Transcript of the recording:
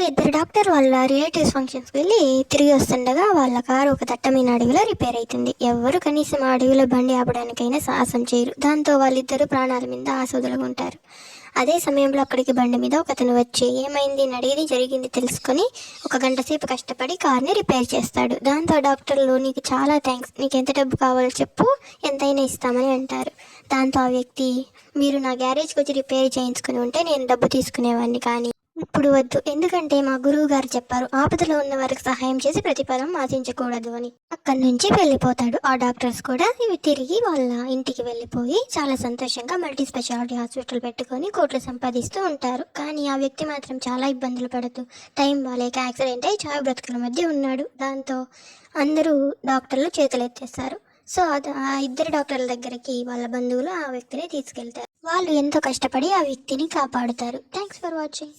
ఇద్దరు డాక్టర్ వాళ్ళ రిలేటివ్స్ ఫంక్షన్స్కి వెళ్ళి తిరిగి వస్తుండగా వాళ్ళ కారు ఒక దట్టమైన అడవిలో రిపేర్ అవుతుంది. ఎవ్వరు కనీసం ఆ అడవిలో బండి ఆపడానికైనా సాహసం చేయరు. దాంతో వాళ్ళిద్దరు ప్రాణాల మీద ఆశొదులుకుంటారు. అదే సమయంలో అక్కడికి బండి మీద ఒకతను వచ్చి ఏమైంది అడిగి జరిగింది తెలుసుకొని 1 గంట సేపు కష్టపడి కార్ని రిపేర్ చేస్తాడు. దాంతో డాక్టర్లు నీకు చాలా థ్యాంక్స్, నీకు ఎంత డబ్బు కావాలో చెప్పు, ఎంతైనా ఇస్తామని అంటారు. దాంతో ఆ వ్యక్తి, మీరు నా గ్యారేజ్కి వచ్చి రిపేర్ చేయించుకుని ఉంటే నేను డబ్బు తీసుకునేవాడిని, కానీ ఇప్పుడు వద్దు, ఎందుకంటే మా గురువు గారు చెప్పారు ఆపదలో ఉన్న వారికి సహాయం చేసి ప్రతిఫలం ఆశించకూడదు అని. అక్కడి నుంచి వెళ్ళిపోతాడు. ఆ డాక్టర్స్ కూడా ఇవి తిరిగి వాళ్ళ ఇంటికి వెళ్ళిపోయి చాలా సంతోషంగా మల్టీ స్పెషాలిటీ హాస్పిటల్ పెట్టుకొని కోట్లు సంపాదిస్తూ ఉంటారు. కానీ ఆ వ్యక్తి మాత్రం చాలా ఇబ్బందులు పడుతూ టైం బాలేక యాక్సిడెంట్ అయి చావు బ్రతుకుల మధ్య ఉన్నాడు. దాంతో అందరూ డాక్టర్లు చేతులెత్తేస్తారు. సో ఆ ఇద్దరు డాక్టర్ల దగ్గరికి వాళ్ళ బంధువులు ఆ వ్యక్తిని తీసుకెళ్తారు. వాళ్ళు ఎంతో కష్టపడి ఆ వ్యక్తిని కాపాడుతారు. Thanks for watching.